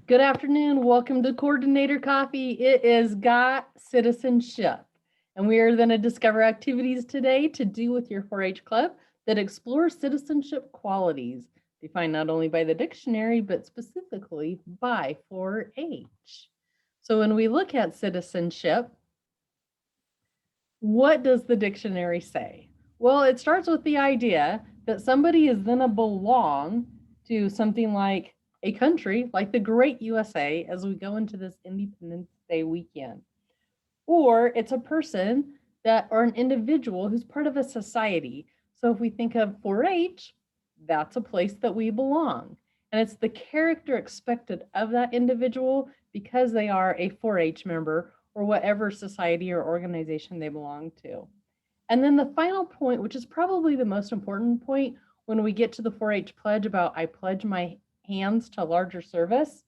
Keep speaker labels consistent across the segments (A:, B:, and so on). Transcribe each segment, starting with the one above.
A: Good afternoon. Welcome to Coordinator Coffee. It is Got Citizenship, and we are going to discover activities today to do with your 4-H club that explore citizenship qualities defined not only by the dictionary, but specifically by 4-H. So when we look at citizenship, what does the dictionary say? Well, it starts with the idea that somebody is going to belong to something like a country like the great USA as we go into this Independence Day weekend. Or it's a person that or an individual who's part of a society. So if we think of 4-H, that's a place that we belong. And it's the character expected of that individual because they are a 4-H member or whatever society or organization they belong to. And then the final point, which is probably the most important point when we get to the 4-H pledge about I pledge my hands to larger service,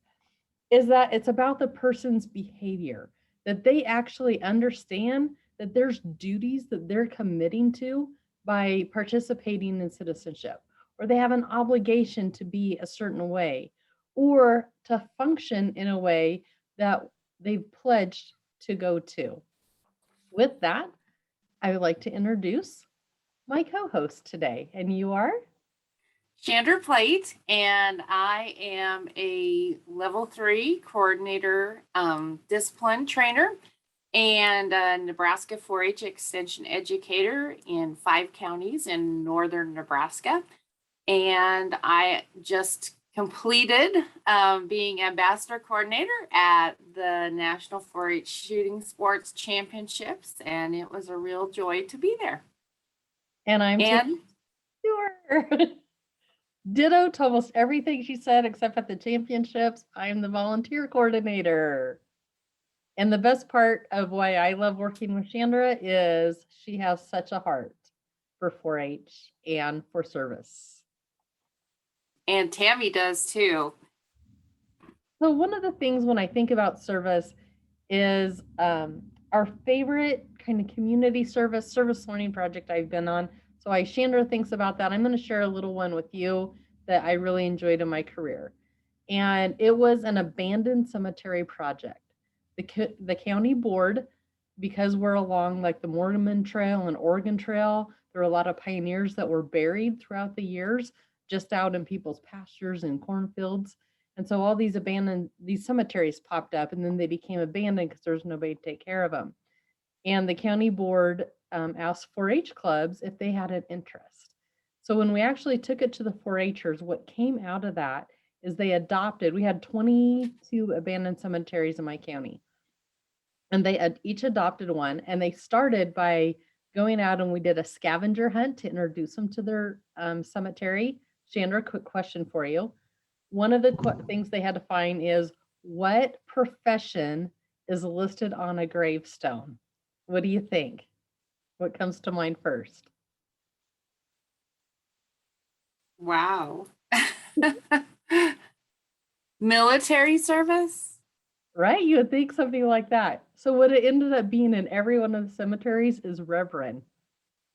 A: is that it's about the person's behavior, that they actually understand that there's duties that they're committing to by participating in citizenship, or they have an obligation to be a certain way, or to function in a way that they've pledged to go to. With that, I would like to introduce my co-host today, and you are?
B: Chandra Plate, and I am a level 3 coordinator discipline trainer and a Nebraska 4-H extension educator in 5 counties in northern Nebraska. And I just completed being ambassador coordinator at the National 4-H Shooting Sports Championships, and it was a real joy to be there.
A: And I'm sure. Ditto to almost everything she said, except at the championships, I am the volunteer coordinator. And the best part of why I love working with Chandra is she has such a heart for 4-H and for service.
B: And Tammy does too.
A: So one of the things when I think about service is our favorite kind of community service learning project I've been on. So Chandra thinks about that. I'm going to share a little one with you that I really enjoyed in my career. And it was an abandoned cemetery project. The county board, because we're along like the Mormon Trail and Oregon Trail, there were a lot of pioneers that were buried throughout the years, just out in people's pastures and cornfields. And so all these cemeteries popped up, and then they became abandoned because there's nobody to take care of them. And the county board asked 4-H clubs if they had an interest. So when we actually took it to the 4-Hers, what came out of that is we had 22 abandoned cemeteries in my county. And they each adopted one, and they started by going out and we did a scavenger hunt to introduce them to their cemetery. Chandra, quick question for you. One of the things they had to find is what profession is listed on a gravestone? What do you think? What comes to mind first?
B: Wow. Military service?
A: Right? You would think something like that. So what it ended up being in every one of the cemeteries is reverend.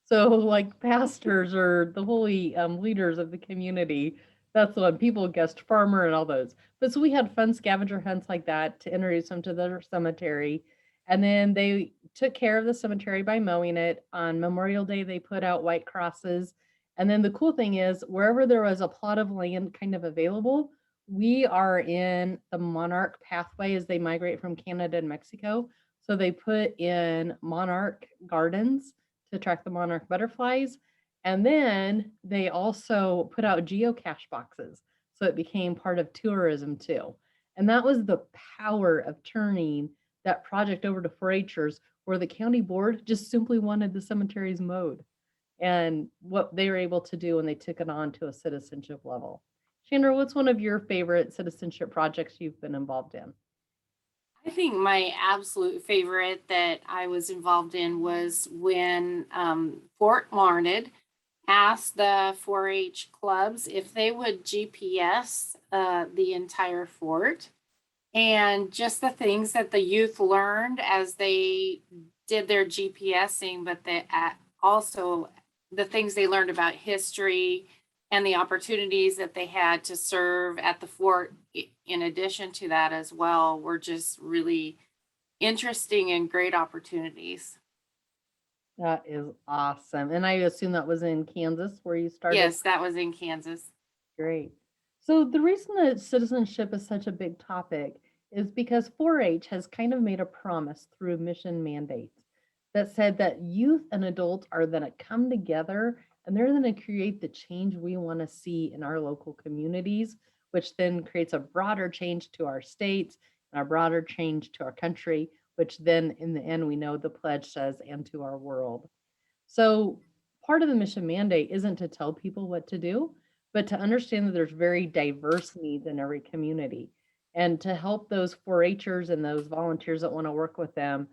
A: So like pastors or the holy leaders of the community, that's the one. People guessed farmer and all those. But so we had fun scavenger hunts like that to introduce them to their cemetery. And then they took care of the cemetery by mowing it. On Memorial Day, they put out white crosses. And then the cool thing is, wherever there was a plot of land kind of available, we are in the monarch pathway as they migrate from Canada and Mexico. So they put in monarch gardens to attract the monarch butterflies. And then they also put out geocache boxes. So it became part of tourism too. And that was the power of turning that project over to 4-Hers, where the county board just simply wanted the cemeteries mowed, and what they were able to do when they took it on to a citizenship level. Chandra, what's one of your favorite citizenship projects you've been involved in?
B: I think my absolute favorite that I was involved in was when Fort Larned asked the 4-H clubs if they would GPS the entire fort. And just the things that the youth learned as they did their GPSing, but also the things they learned about history and the opportunities that they had to serve at the fort in addition to that as well were just really interesting and great opportunities.
A: That is awesome. And I assume that was in Kansas where you started.
B: Yes, that was in Kansas.
A: Great. So the reason that citizenship is such a big topic is because 4-H has kind of made a promise through mission mandates that said that youth and adults are going to come together and they're going to create the change we want to see in our local communities, which then creates a broader change to our states and a broader change to our country, which then in the end we know the pledge says and to our world. So part of the mission mandate isn't to tell people what to do, but to understand that there's very diverse needs in every community and to help those 4-Hers and those volunteers that want to work with them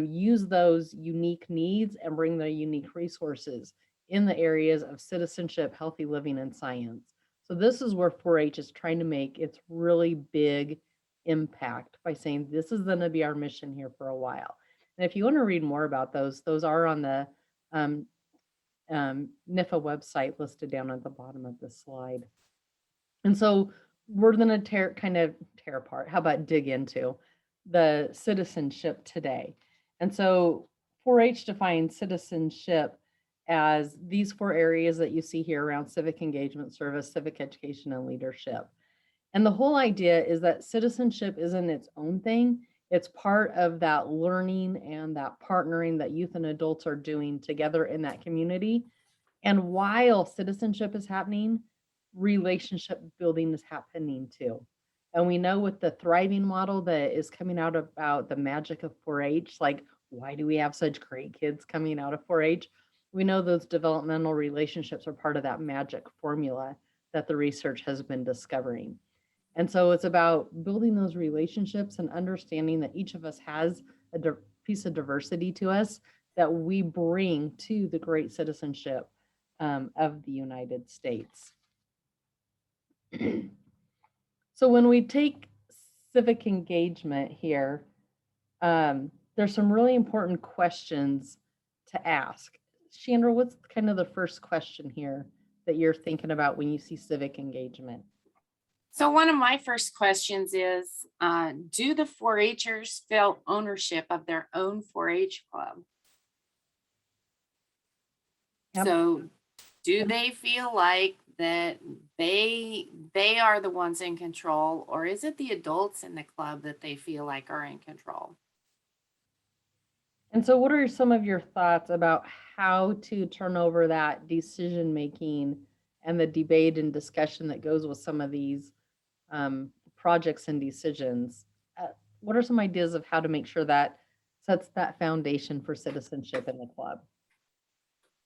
A: use those unique needs and bring the unique resources in the areas of citizenship, healthy living, and science. So this is where 4-H is trying to make its really big impact by saying this is going to be our mission here for a while. And if you want to read more about those are on the um, NIFA website listed down at the bottom of the slide. And so we're going to tear apart. How about dig into the citizenship today? And so 4-H defines citizenship as these 4 areas that you see here around civic engagement, service, civic education, and leadership. And the whole idea is that citizenship isn't its own thing. It's part of that learning and that partnering that youth and adults are doing together in that community. And while citizenship is happening, relationship building is happening too. And we know with the thriving model that is coming out about the magic of 4-H, like why do we have such great kids coming out of 4-H? We know those developmental relationships are part of that magic formula that the research has been discovering. And so it's about building those relationships and understanding that each of us has a piece of diversity to us that we bring to the great citizenship of the United States. So when we take civic engagement here, there's some really important questions to ask. Chandra, what's kind of the first question here that you're thinking about when you see civic engagement?
B: So one of my first questions is, do the 4-Hers feel ownership of their own 4-H club?
A: Yep.
B: So do they feel like that they are the ones in control, or is it the adults in the club that they feel like are in control?
A: And so what are some of your thoughts about how to turn over that decision making and the debate and discussion that goes with some of these projects and decisions? What are some ideas of how to make sure that sets that foundation for citizenship in the club?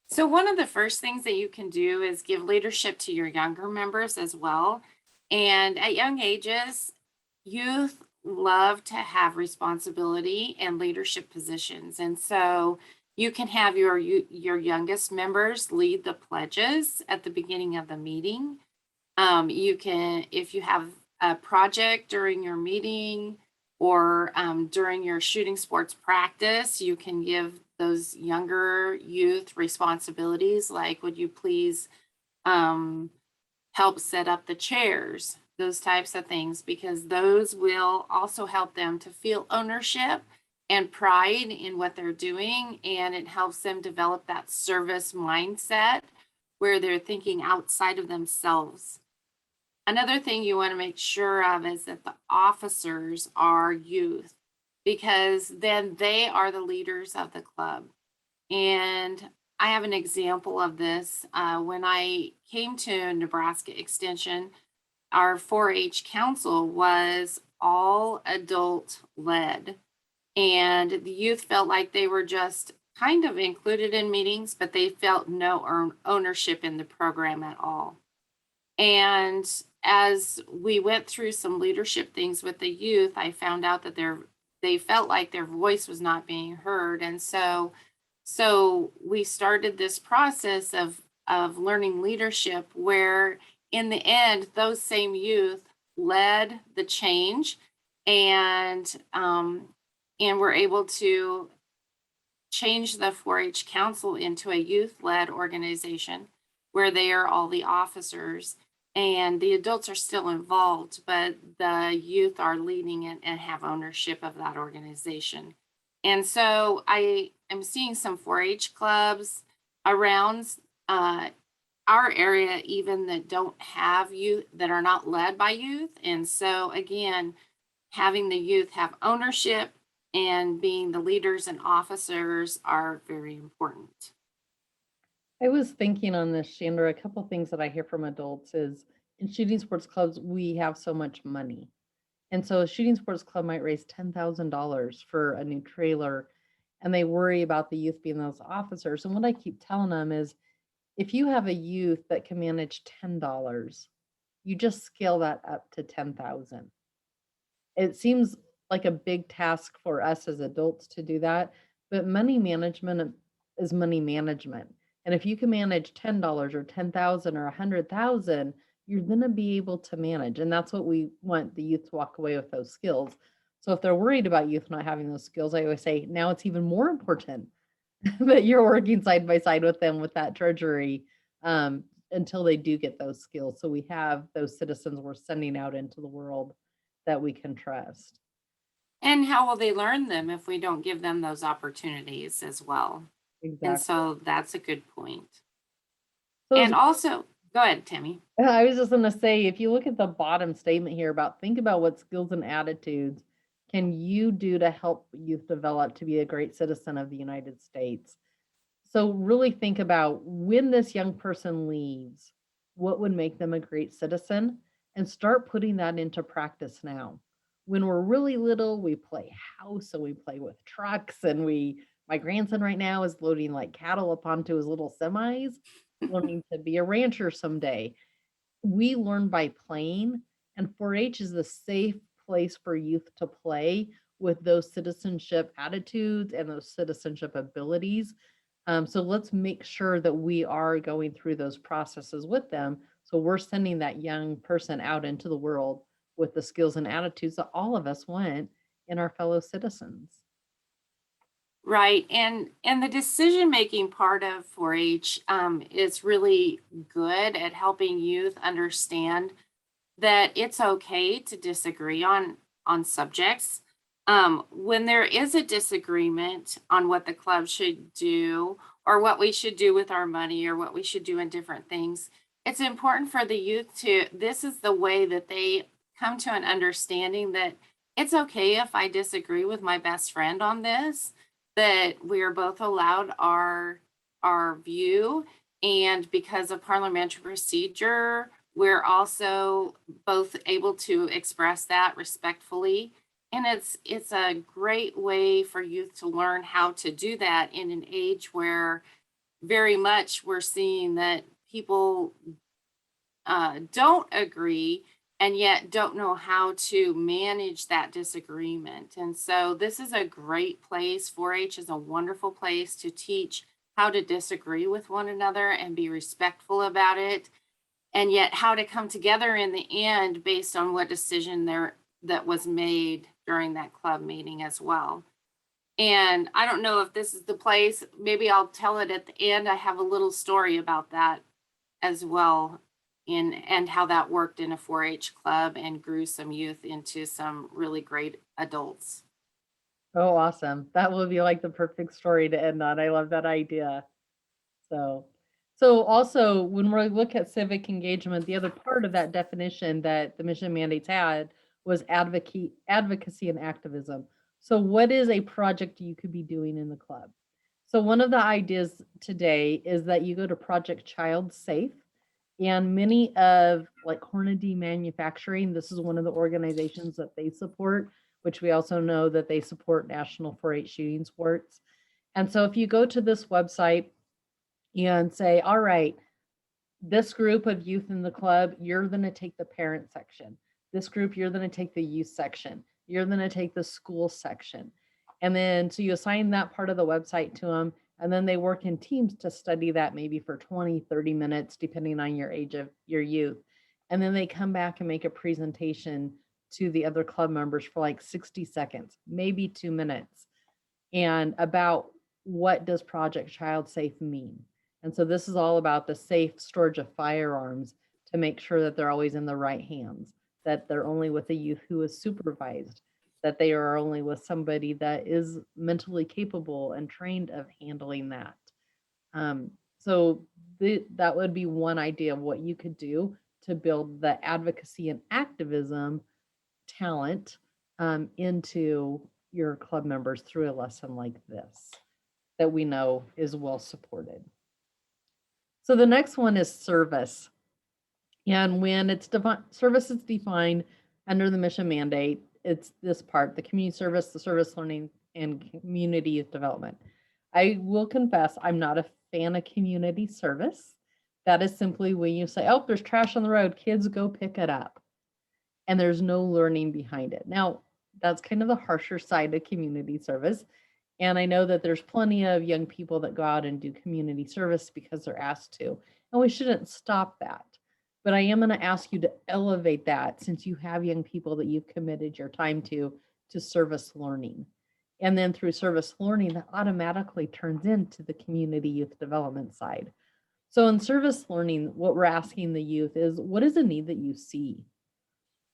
B: So one of the first things that you can do is give leadership to your younger members as well. And at young ages, youth love to have responsibility and leadership positions. And so you can have your youngest members lead the pledges at the beginning of the meeting. You can, if you have a project during your meeting or during your shooting sports practice, you can give those younger youth responsibilities, like would you please help set up the chairs, those types of things, because those will also help them to feel ownership and pride in what they're doing, and it helps them develop that service mindset where they're thinking outside of themselves. Another thing you want to make sure of is that the officers are youth, because then they are the leaders of the club. And I have an example of this. When I came to Nebraska Extension, our 4-H council was all adult led. And the youth felt like they were just kind of included in meetings, but they felt no ownership in the program at all. And as we went through some leadership things with the youth, I found out that they felt like their voice was not being heard. And so we started this process of learning leadership, where in the end, those same youth led the change, and were able to change the 4-H council into a youth-led organization, where they are all the officers and the adults are still involved, but the youth are leading it and have ownership of that organization. And so I am seeing some 4-H clubs around uh, our area, even that don't have youth, that are not led by youth. And so, again, having the youth have ownership and being the leaders and officers are very important.
A: I was thinking on this, Chandra, a couple things that I hear from adults is in shooting sports clubs, we have so much money. And so a shooting sports club might raise $10,000 for a new trailer, and they worry about the youth being those officers. And what I keep telling them is if you have a youth that can manage $10, you just scale that up to 10,000. It seems like a big task for us as adults to do that, but money management is money management. And if you can manage $10 or 10,000 or 100,000, you're going to be able to manage. And that's what we want the youth to walk away with, those skills. So if they're worried about youth not having those skills, I always say now it's even more important that you're working side by side with them with that treasury until they do get those skills. So we have those citizens we're sending out into the world that we can trust.
B: And how will they learn them if we don't give them those opportunities as well? And
A: Exactly.
B: so that's a good point.
A: So
B: And also, go ahead, Tammy.
A: I was just going to say, if you look at the bottom statement here about think about what skills and attitudes can you do to help youth develop to be a great citizen of the United States. So really think about when this young person leaves, what would make them a great citizen, and start putting that into practice now. When we're really little, we play house and we play with trucks and my grandson right now is loading like cattle up onto his little semis, learning to be a rancher someday. We learn by playing, and 4-H is a safe place for youth to play with those citizenship attitudes and those citizenship abilities. So let's make sure that we are going through those processes with them. So we're sending that young person out into the world with the skills and attitudes that all of us want in our fellow citizens.
B: Right. And the decision making part of 4-H is really good at helping youth understand that it's okay to disagree on subjects. When there is a disagreement on what the club should do or what we should do with our money or what we should do in different things, it's important for the youth to, this is the way that they come to an understanding that it's okay if I disagree with my best friend on this, that we're both allowed our view. And because of parliamentary procedure, we're also both able to express that respectfully. And it's a great way for youth to learn how to do that in an age where very much we're seeing that people don't agree and yet don't know how to manage that disagreement. And so this is a great place. 4-H is a wonderful place to teach how to disagree with one another and be respectful about it, and yet how to come together in the end based on what decision there that was made during that club meeting as well. And I don't know if this is the place, maybe I'll tell it at the end. I have a little story about that as well, in and how that worked in a 4-H club and grew some youth into some really great adults.
A: Oh, awesome. That will be like the perfect story to end on. I love that idea. So, so also when we look at civic engagement, the other part of that definition that the mission mandates had was advocacy and activism. So what is a project you could be doing in the club? So one of the ideas today is that you go to Project Child Safe, and many of like Hornady Manufacturing, this is one of the organizations that they support, which we also know that they support National 4-H shooting sports. And so if you go to this website and say, all right, this group of youth in the club, you're going to take the parent section. This group, you're going to take the youth section. You're going to take the school section. And then so you assign that part of the website to them. And then they work in teams to study that maybe for 20, 30 minutes, depending on your age of your youth. And then they come back and make a presentation to the other club members for like 60 seconds, maybe 2 minutes, and about what does Project Child Safe mean. And so this is all about the safe storage of firearms to make sure that they're always in the right hands, that they're only with a youth who is supervised, that they are only with somebody that is mentally capable and trained of handling that. So that would be one idea of what you could do to build the advocacy and activism talent into your club members through a lesson like this that we know is well supported. So the next one is service. And when it's service is defined under the mission mandate, it's this part, the community service, the service learning, and community youth development. I will confess, I'm not a fan of community service. That is simply when you say, oh, there's trash on the road, kids go pick it up. And there's no learning behind it. Now, that's kind of the harsher side of community service. And I know that there's plenty of young people that go out and do community service because they're asked to. And we shouldn't stop that. But I am going to ask you to elevate that since you have young people that you've committed your time to service learning. And then through service learning, that automatically turns into the community youth development side. So in service learning, what we're asking the youth is, what is a need that you see?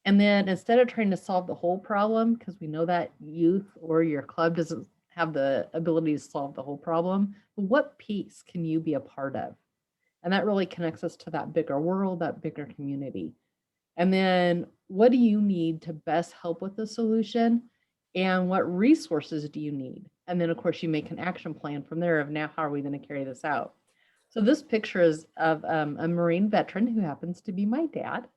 A: And then instead of trying to solve the whole problem, because we know that youth or your club doesn't have the ability to solve the whole problem, but what piece can you be a part of? And that really connects us to that bigger world, that bigger community. And then what do you need to best help with the solution? And what resources do you need? And then, of course, you make an action plan from there of now, how are we going to carry this out? So this picture is of a Marine veteran who happens to be my dad.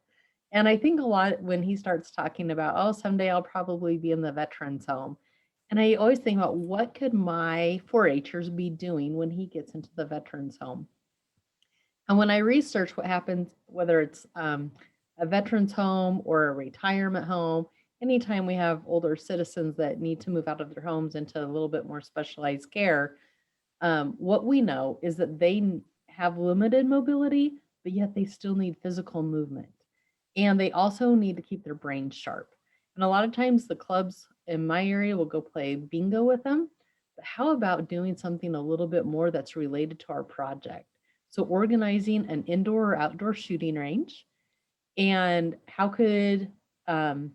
A: And I think a lot when he starts talking about, oh, someday I'll probably be in the veterans home. And I always think about what could my 4-Hers be doing when he gets into the veterans home? And when I research what happens, whether it's a veterans home or a retirement home, anytime we have older citizens that need to move out of their homes into a little bit more specialized care, what we know is that they have limited mobility, but yet they still need physical movement. And they also need to keep their brains sharp. And a lot of times the clubs in my area will go play bingo with them. But how about doing something a little bit more that's related to our project? So organizing an indoor or outdoor shooting range. And how could, so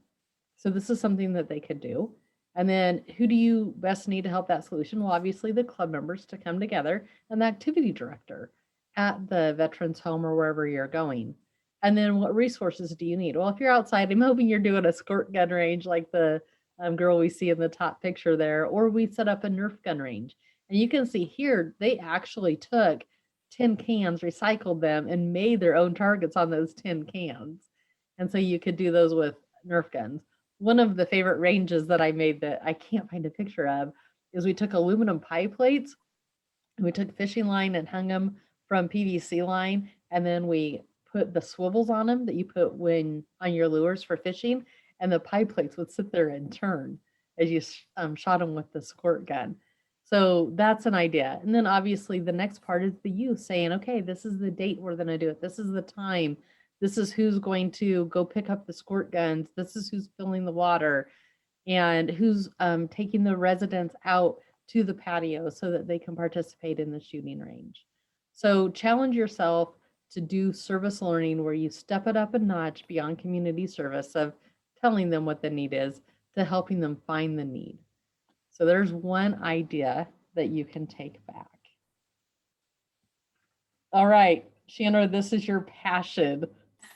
A: this is something that they could do. And then who do you best need to help that solution? Well, obviously the club members to come together and the activity director at the veterans home or wherever you're going. And then what resources do you need? Well, if you're outside, I'm hoping you're doing a squirt gun range like the girl we see in the top picture there, or we set up a Nerf gun range. And you can see here, they actually took tin cans, recycled them, and made their own targets on those tin cans. And so you could do those with Nerf guns. One of the favorite ranges that I made that I can't find a picture of is we took aluminum pie plates and we took fishing line and hung them from PVC line, and then we put the swivels on them that you put when on your lures for fishing, and the pie plates would sit there and turn as you shot them with the squirt gun. So that's an idea. And then obviously the next part is the youth saying, okay, this is the date we're going to do it. This is the time. This is who's going to go pick up the squirt guns. This is who's filling the water and who's taking the residents out to the patio so that they can participate in the shooting range. So challenge yourself to do service learning where you step it up a notch beyond community service of telling them what the need is to helping them find the need. So there's one idea that you can take back. All right, Chandra, this is your passion.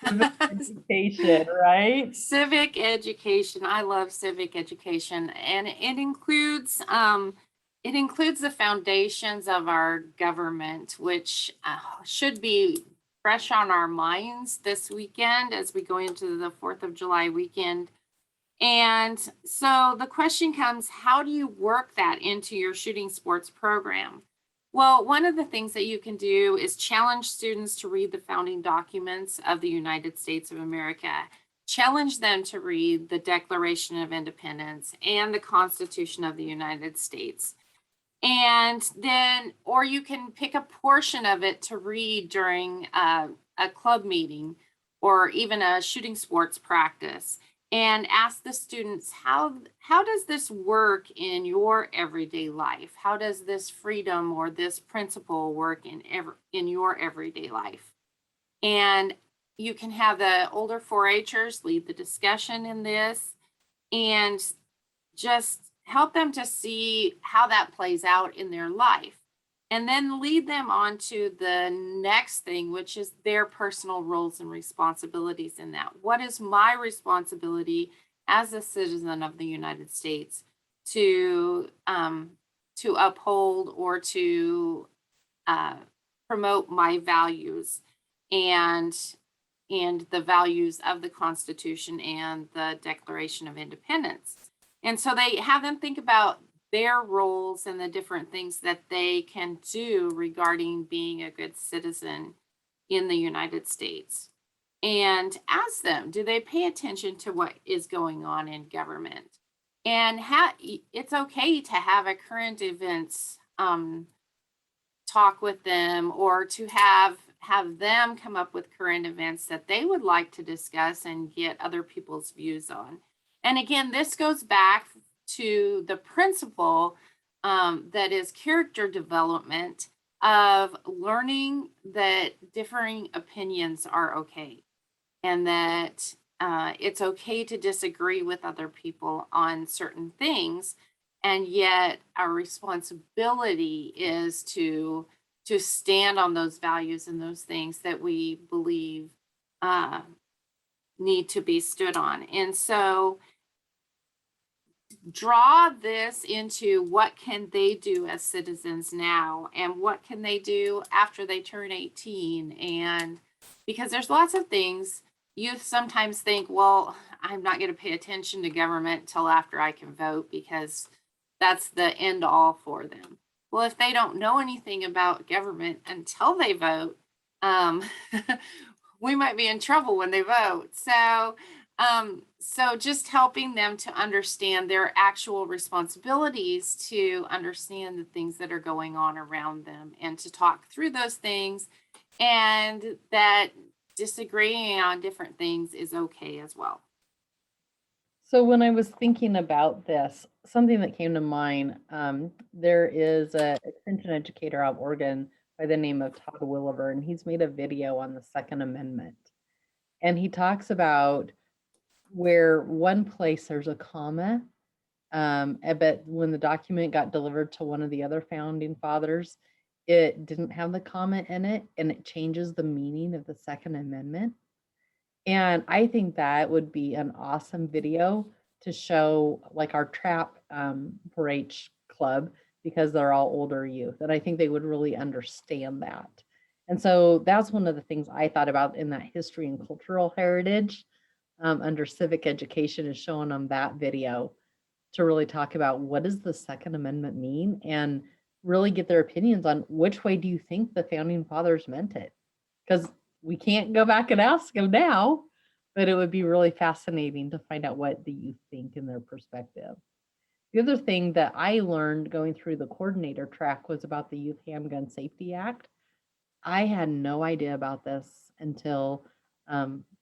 A: Civic education, right?
B: Civic education. I love civic education, and it includes the foundations of our government, which should be fresh on our minds this weekend as we go into the 4th of July weekend. And so the question comes, how do you work that into your shooting sports program? Well, one of the things that you can do is challenge students to read the founding documents of the United States of America. Challenge them to read the Declaration of Independence and the Constitution of the United States. And then, or you can pick a portion of it to read during a club meeting or even a shooting sports practice. and ask the students, how does this work in your everyday life? How does this freedom or this principle work in your everyday life? And you can have the older 4-Hers lead the discussion in this and just help them to see how that plays out in their life. And then lead them on to the next thing, which is their personal roles and responsibilities in that. What is my responsibility as a citizen of the United States to uphold or to uh, promote my values and the values of the Constitution and the Declaration of Independence. And so they have them think about their roles and the different things that they can do regarding being a good citizen in the United States. And ask them, do they pay attention to what is going on in government? And it's okay to have a current events talk with them, or to have them come up with current events that they would like to discuss and get other people's views on. And again, this goes back to the principle that is character development, of learning that differing opinions are okay, and that it's okay to disagree with other people on certain things, and yet our responsibility is to stand on those values and those things that we believe uh, need to be stood on. And so draw this into what can they do as citizens now, and what can they do after they turn 18. And because there's lots of things, youth sometimes think, well, I'm not going to pay attention to government till after I can vote, because that's the end all for them. Well, if they don't know anything about government until they vote, we might be in trouble when they vote. So just helping them to understand their actual responsibilities, to understand the things that are going on around them, and to talk through those things, and that disagreeing on different things is okay as well.
A: So when I was thinking about this, something that came to mind, there is a extension educator out of Oregon by the name of Todd Williver, and he's made a video on the Second Amendment. And he talks about where one place there's a comma, but when the document got delivered to one of the other founding fathers, it didn't have the comma in it, and it changes the meaning of the Second Amendment. And I think that would be an awesome video to show, like, our trap 4-H club, because they're all older youth. And I think they would really understand that. And so that's one of the things I thought about in that history and cultural heritage under civic education, is showing them that video to really talk about what does the Second Amendment mean, and really get their opinions on which way do you think the founding fathers meant it. Because we can't go back and ask them now, but it would be really fascinating to find out what the youth think in their perspective. The other thing that I learned going through the coordinator track was about the Youth Handgun Safety Act. I had no idea about this until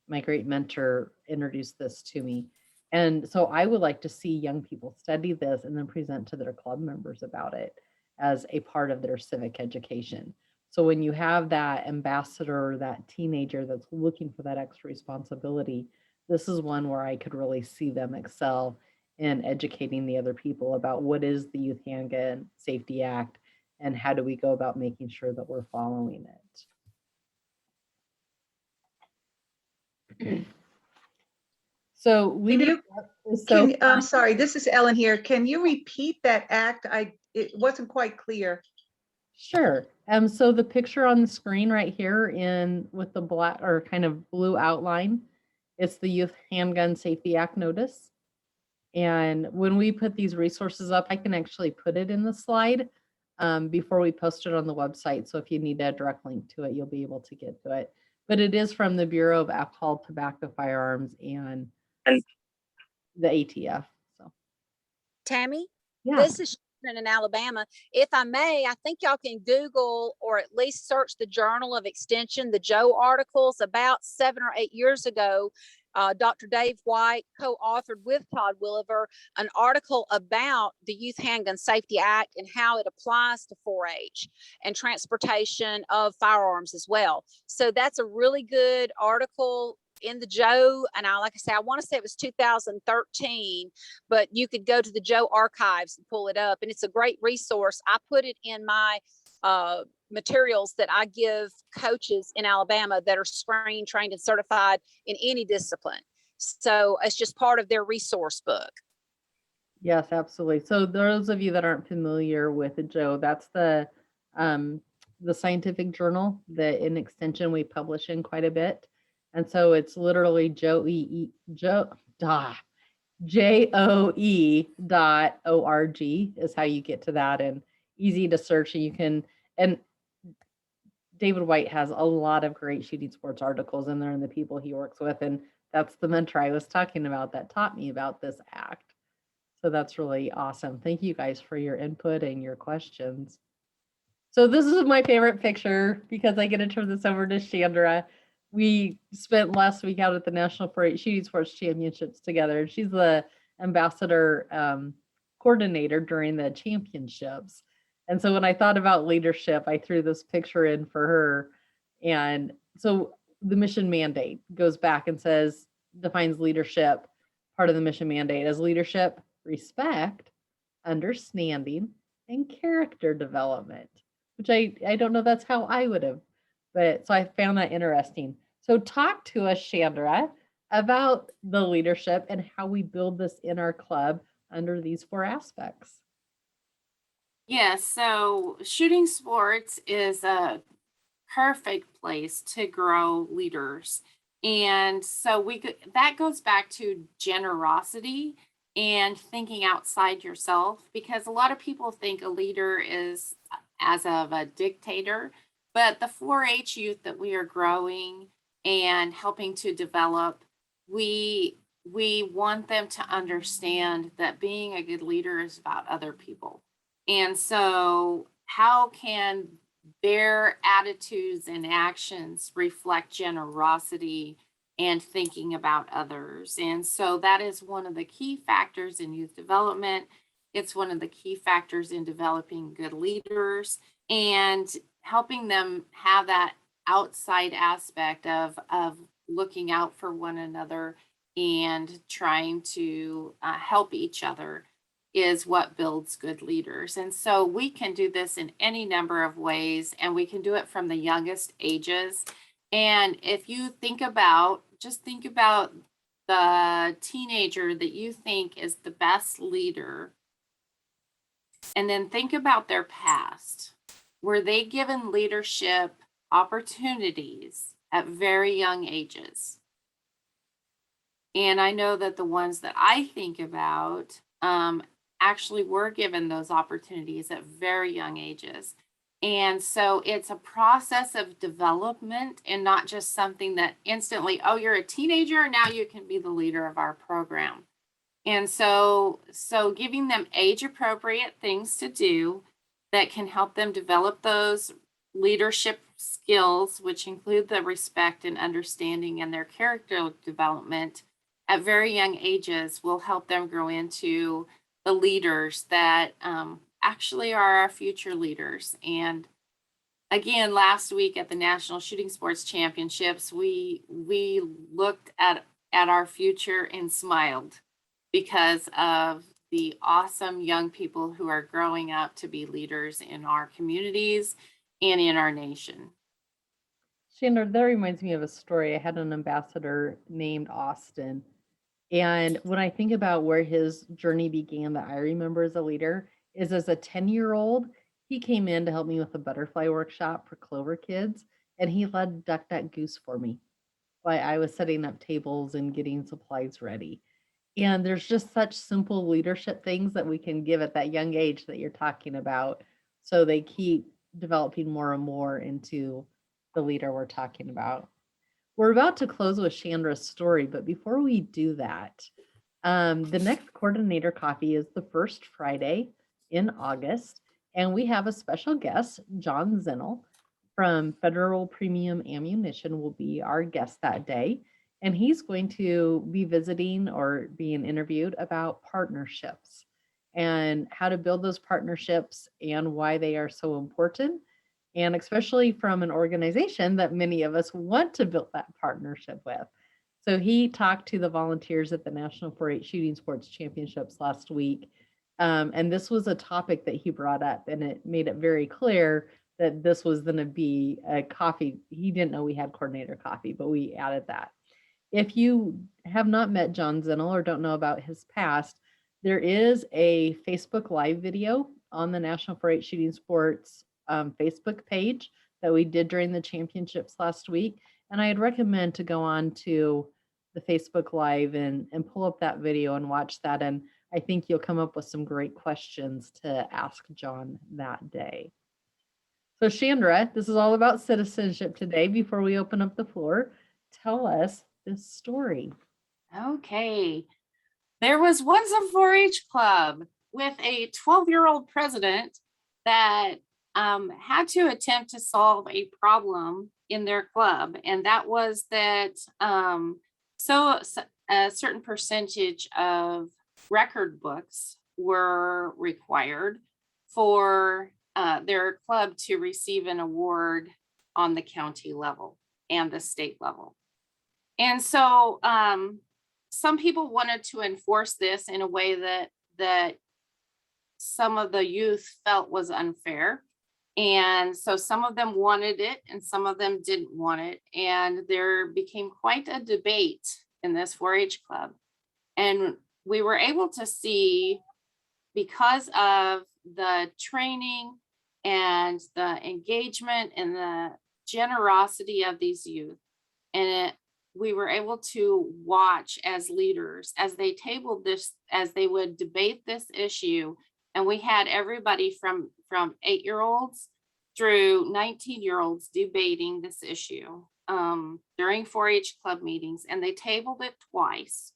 A: my great mentor introduced this to me. And so I would like to see young people study this and then present to their club members about it as a part of their civic education. So when you have that ambassador, that teenager that's looking for that extra responsibility, this is one where I could really see them excel in educating the other people about what is the Youth Handgun Safety Act, and how do we go about making sure that we're following it. So leadership is so.
C: I'm sorry, this is Ellen here. Can you repeat that act? It wasn't quite clear.
A: Sure. So the picture on the screen right here with the black or kind of blue outline, it's the Youth Handgun Safety Act notice. And when we put these resources up, I can actually put it in the slide before we post it on the website. So if you need a direct link to it, you'll be able to get to it. But it is from the Bureau of Alcohol, Tobacco, Firearms, and the ATF. So,
D: Tammy,
A: yeah.
D: this is Shannon in Alabama. If I may, I think y'all can Google or at least search the Journal of Extension, the Joe articles. About 7 or 8 years ago, Dr. Dave White co-authored with Todd Williver an article about the Youth Handgun Safety Act and how it applies to 4-H and transportation of firearms as well. So that's a really good article in the Joe, and like I say, I want to say it was 2013, but you could go to the Joe archives and pull it up, and it's a great resource. I put it in my materials that I give coaches in Alabama that are screened, trained, and certified in any discipline. So it's just part of their resource book.
A: Yes, absolutely. So those of you that aren't familiar with it, Joe, that's the scientific journal that in extension we publish in quite a bit. And so it's literally JOE.org is how you get to that, and easy to search. And you can, and David White has a lot of great shooting sports articles in there and the people he works with. And that's the mentor I was talking about that taught me about this act. So that's really awesome. Thank you guys for your input and your questions. So this is my favorite picture because I get to turn this over to Chandra. We spent last week out at the National 4-H Shooting Sports Championships together. She's the ambassador coordinator during the championships. And so when I thought about leadership, I threw this picture in for her. And so the mission mandate goes back and says, defines leadership. Part of the mission mandate as leadership, respect, understanding, and character development, which I don't know that's how I would have, but so I found that interesting. So talk to us, Chandra, about the leadership and how we build this in our club under these 4 aspects.
B: Yes, so shooting sports is a perfect place to grow leaders. And so that goes back to generosity and thinking outside yourself, because a lot of people think a leader is as of a dictator, but the 4-H youth that we are growing and helping to develop, we want them to understand that being a good leader is about other people. And so how can their attitudes and actions reflect generosity and thinking about others? And so that is one of the key factors in youth development. It's one of the key factors in developing good leaders and helping them have that outside aspect of looking out for one another and trying to help each other is what builds good leaders. And so we can do this in any number of ways, and we can do it from the youngest ages. And if you just think about the teenager that you think is the best leader, and then think about their past. Were they given leadership opportunities at very young ages? And I know that the ones that I think about actually were given those opportunities at very young ages. And so it's a process of development and not just something that instantly, oh, you're a teenager, now you can be the leader of our program. And so giving them age appropriate things to do that can help them develop those leadership skills, which include the respect and understanding and their character development at very young ages, will help them grow into the leaders that actually are our future leaders. And again, last week at the National Shooting Sports Championships, we looked at our future and smiled because of the awesome young people who are growing up to be leaders in our communities and in our nation.
A: Chandra, that reminds me of a story. I had an ambassador named Austin. And when I think about where his journey began that I remember as a leader is as a 10-year-old, he came in to help me with a butterfly workshop for Clover kids, and he led Duck Duck Goose for me while I was setting up tables and getting supplies ready. And there's just such simple leadership things that we can give at that young age that you're talking about, so they keep developing more and more into the leader we're talking about. We're about to close with Chandra's story, but before we do that, the next coordinator coffee is the first Friday in August, and we have a special guest, John Zinnel from Federal Premium Ammunition will be our guest that day. and he's going to be visiting or being interviewed about partnerships and how to build those partnerships and why they are so important. And especially from an organization that many of us want to build that partnership with. So he talked to the volunteers at the National 4-H Shooting Sports Championships last week. And this was a topic that he brought up, and it made it very clear that this was going to be a coffee. He didn't know we had coordinator coffee, but we added that. If you have not met John Zinnel or don't know about his past, there is a Facebook Live video on the National 4-H Shooting Sports Facebook page that we did during the championships last week. And I'd recommend to go on to the Facebook Live and pull up that video and watch that. And I think you'll come up with some great questions to ask John that day. So Chandra, this is all about citizenship today. Before we open up the floor, tell us this story.
B: Okay. There was once a 4-H club with a 12-year-old president that had to attempt to solve a problem in their club. And that was that so a certain percentage of record books were required for their club to receive an award on the county level and the state level. And so some people wanted to enforce this in a way that some of the youth felt was unfair. And so some of them wanted it and some of them didn't want it. And there became quite a debate in this 4-H club. And we were able to see, because of the training and the engagement and the generosity of these youth, and we were able to watch as leaders as they tabled this, as they would debate this issue. And we had everybody from 8-year-olds through 19-year-olds debating this issue during 4-H club meetings, and they tabled it twice.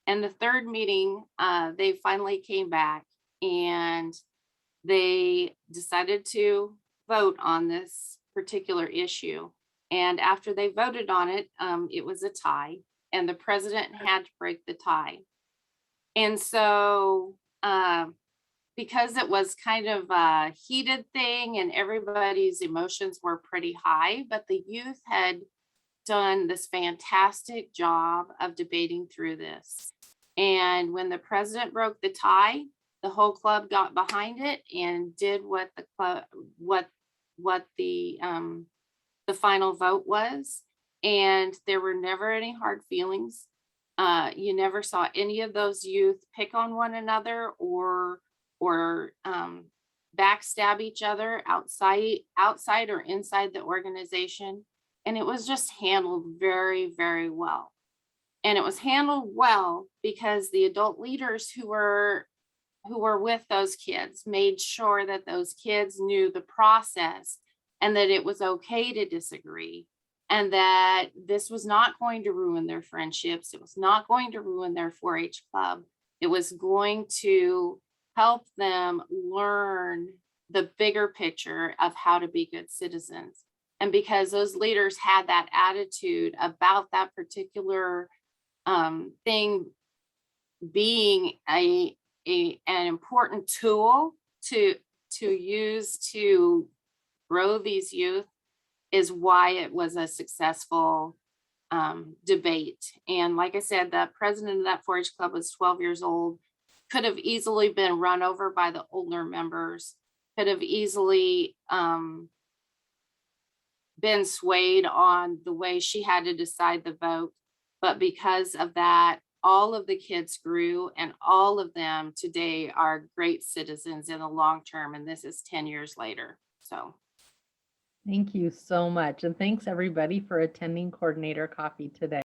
B: And the third meeting, they finally came back and they decided to vote on this particular issue. And after they voted on it, it was a tie, and the president had to break the tie. And so because it was kind of a heated thing and everybody's emotions were pretty high, but the youth had done this fantastic job of debating through this. And when the president broke the tie, the whole club got behind it and did what the club, what the final vote was. And there were never any hard feelings. You never saw any of those youth pick on one another or backstab each other outside or inside the organization. And it was just handled very, very well. And it was handled well because the adult leaders who were with those kids made sure that those kids knew the process and that it was okay to disagree, and that this was not going to ruin their friendships. It was not going to ruin their 4-H club. It was going to help them learn the bigger picture of how to be good citizens. And because those leaders had that attitude about that particular thing being an important tool to use to grow these youth, is why it was a successful debate. And like I said, the president of that 4-H club was 12 years old, could have easily been run over by the older members, could have easily been swayed on the way she had to decide the vote. But because of that, all of the kids grew, and all of them today are great citizens in the long term. And this is 10 years later. So
A: thank you so much. And thanks everybody for attending Coordinator Coffee today.